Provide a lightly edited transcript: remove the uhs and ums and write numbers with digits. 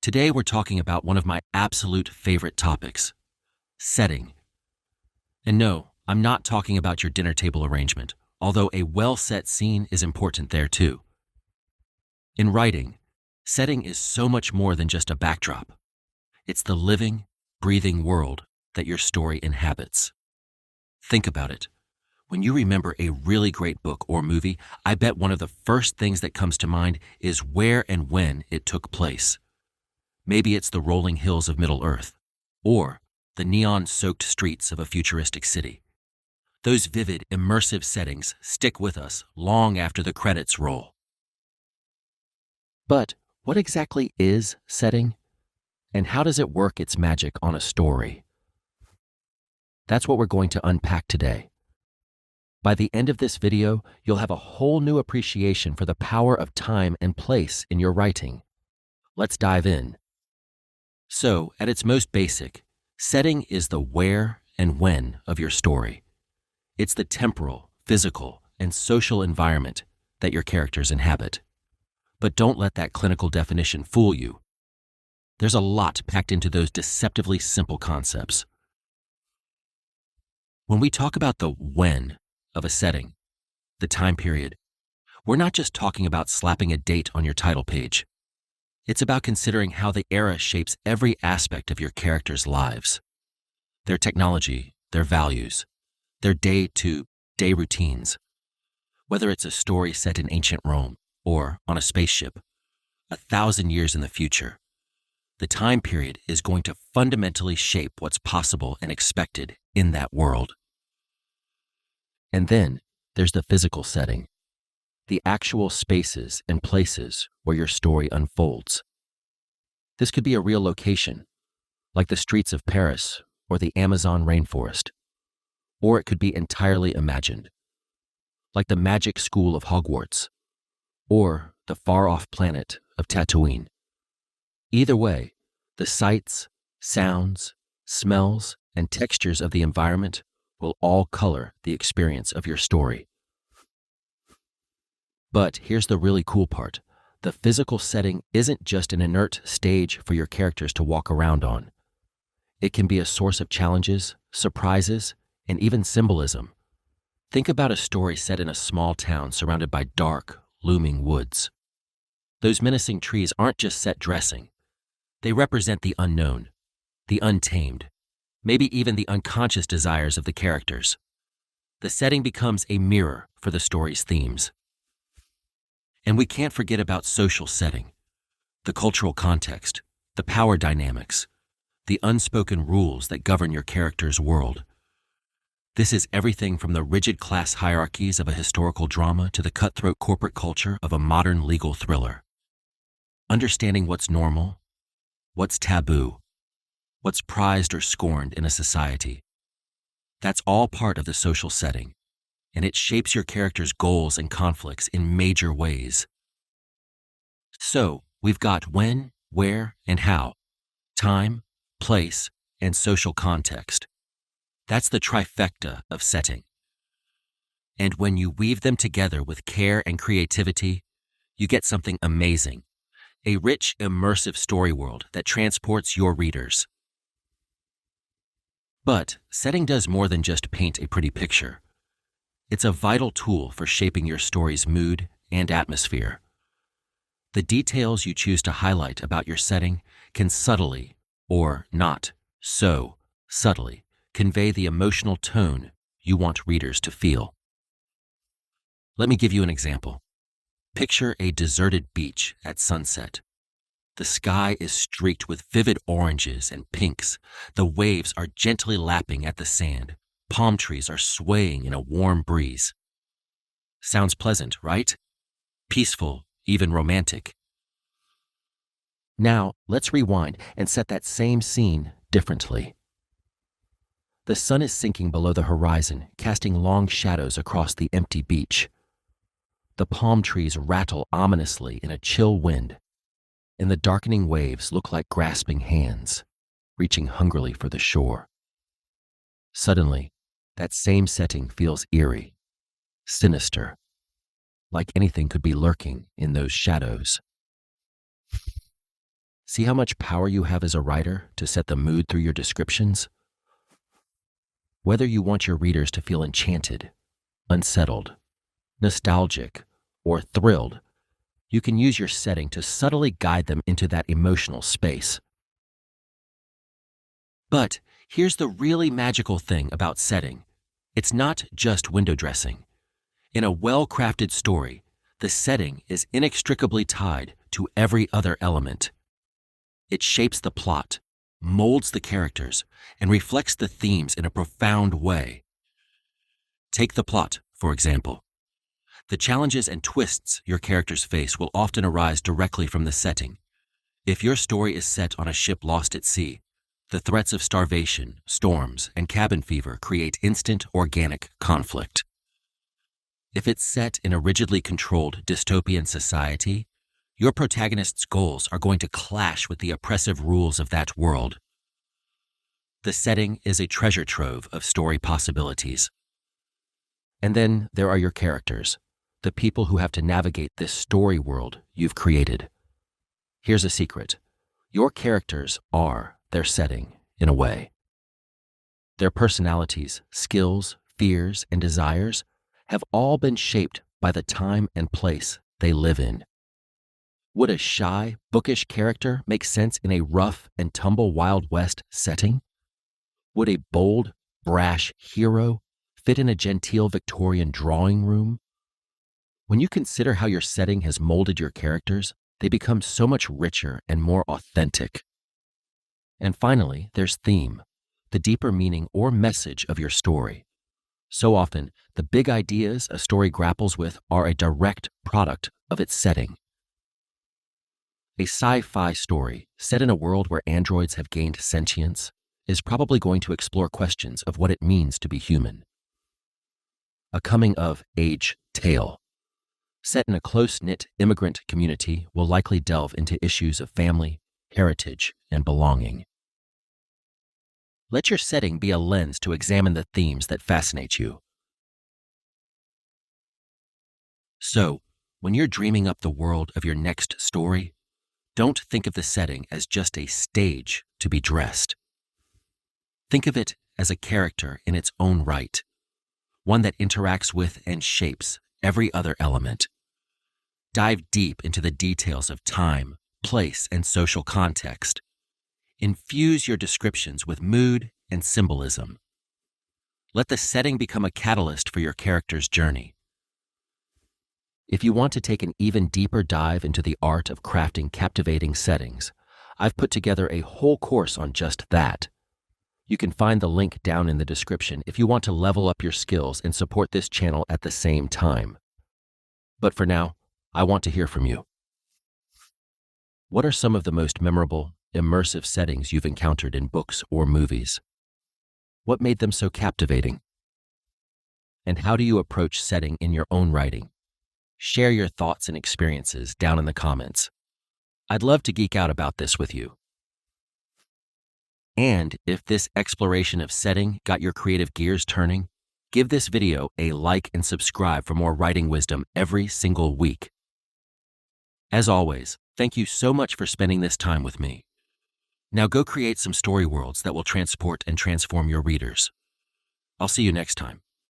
Today we're talking about one of my absolute favorite topics, setting. And no, I'm not talking about your dinner table arrangement, although a well-set scene is important there too. In writing, setting is so much more than just a backdrop. It's the living, breathing world that your story inhabits. Think about it. When you remember a really great book or movie, I bet one of the first things that comes to mind is where and when it took place. Maybe it's the rolling hills of Middle-earth, or the neon-soaked streets of a futuristic city. Those vivid, immersive settings stick with us long after the credits roll. But what exactly is setting? And how does it work its magic on a story? That's what we're going to unpack today. By the end of this video, you'll have a whole new appreciation for the power of time and place in your writing. Let's dive in. So, at its most basic, setting is the where and when of your story. It's the temporal, physical, and social environment that your characters inhabit. But don't let that clinical definition fool you. There's a lot packed into those deceptively simple concepts. When we talk about the when of a setting, the time period, we're not just talking about slapping a date on your title page. It's about considering how the era shapes every aspect of your characters' lives. Their technology, their values, their day-to-day routines. Whether it's a story set in ancient Rome or on a spaceship, 1,000 years in the future, the time period is going to fundamentally shape what's possible and expected in that world. And then there's the physical setting, the actual spaces and places where your story unfolds. This could be a real location, like the streets of Paris or the Amazon rainforest, or it could be entirely imagined, like the magic school of Hogwarts, or the far-off planet of Tatooine. Either way, the sights, sounds, smells, and textures of the environment will all color the experience of your story. But here's the really cool part. The physical setting isn't just an inert stage for your characters to walk around on. It can be a source of challenges, surprises, and even symbolism. Think about a story set in a small town surrounded by dark, looming woods. Those menacing trees aren't just set dressing. They represent the unknown, the untamed, maybe even the unconscious desires of the characters. The setting becomes a mirror for the story's themes. And we can't forget about social setting, the cultural context, the power dynamics, the unspoken rules that govern your character's world. This is everything from the rigid class hierarchies of a historical drama to the cutthroat corporate culture of a modern legal thriller. Understanding what's normal, what's taboo, what's prized or scorned in a society. That's all part of the social setting, and it shapes your character's goals and conflicts in major ways. So, we've got when, where, and how, time, place, and social context. That's the trifecta of setting. And when you weave them together with care and creativity, you get something amazing, a rich, immersive story world that transports your readers. But setting does more than just paint a pretty picture. It's a vital tool for shaping your story's mood and atmosphere. The details you choose to highlight about your setting can subtly, or not so subtly, convey the emotional tone you want readers to feel. Let me give you an example. Picture a deserted beach at sunset. The sky is streaked with vivid oranges and pinks. The waves are gently lapping at the sand. Palm trees are swaying in a warm breeze. Sounds pleasant, right? Peaceful, even romantic. Now, let's rewind and set that same scene differently. The sun is sinking below the horizon, casting long shadows across the empty beach. The palm trees rattle ominously in a chill wind, and the darkening waves look like grasping hands, reaching hungrily for the shore. Suddenly, that same setting feels eerie, sinister, like anything could be lurking in those shadows. See how much power you have as a writer to set the mood through your descriptions? Whether you want your readers to feel enchanted, unsettled, nostalgic, or thrilled, you can use your setting to subtly guide them into that emotional space. But here's the really magical thing about setting. It's not just window dressing. In a well-crafted story, the setting is inextricably tied to every other element. It shapes the plot, molds the characters, and reflects the themes in a profound way. Take the plot, for example. The challenges and twists your characters face will often arise directly from the setting. If your story is set on a ship lost at sea, the threats of starvation, storms, and cabin fever create instant organic conflict. If it's set in a rigidly controlled dystopian society, your protagonist's goals are going to clash with the oppressive rules of that world. The setting is a treasure trove of story possibilities. And then there are your characters, the people who have to navigate this story world you've created. Here's a secret. Your characters are their setting, in a way. Their personalities, skills, fears, and desires have all been shaped by the time and place they live in. Would a shy, bookish character make sense in a rough and tumble Wild West setting? Would a bold, brash hero fit in a genteel Victorian drawing room? When you consider how your setting has molded your characters, they become so much richer and more authentic. And finally, there's theme, the deeper meaning or message of your story. So often, the big ideas a story grapples with are a direct product of its setting. A sci-fi story set in a world where androids have gained sentience is probably going to explore questions of what it means to be human. A coming-of-age tale set in a close-knit immigrant community will likely delve into issues of family, heritage, and belonging. Let your setting be a lens to examine the themes that fascinate you. So, when you're dreaming up the world of your next story, don't think of the setting as just a stage to be dressed. Think of it as a character in its own right, one that interacts with and shapes every other element. Dive deep into the details of time, place, and social context. Infuse your descriptions with mood and symbolism. Let the setting become a catalyst for your character's journey. If you want to take an even deeper dive into the art of crafting captivating settings, I've put together a whole course on just that. You can find the link down in the description if you want to level up your skills and support this channel at the same time. But for now, I want to hear from you. What are some of the most memorable, immersive settings you've encountered in books or movies? What made them so captivating? And how do you approach setting in your own writing? Share your thoughts and experiences down in the comments. I'd love to geek out about this with you. And if this exploration of setting got your creative gears turning, give this video a like and subscribe for more writing wisdom every single week. As always, thank you so much for spending this time with me. Now go create some story worlds that will transport and transform your readers. I'll see you next time.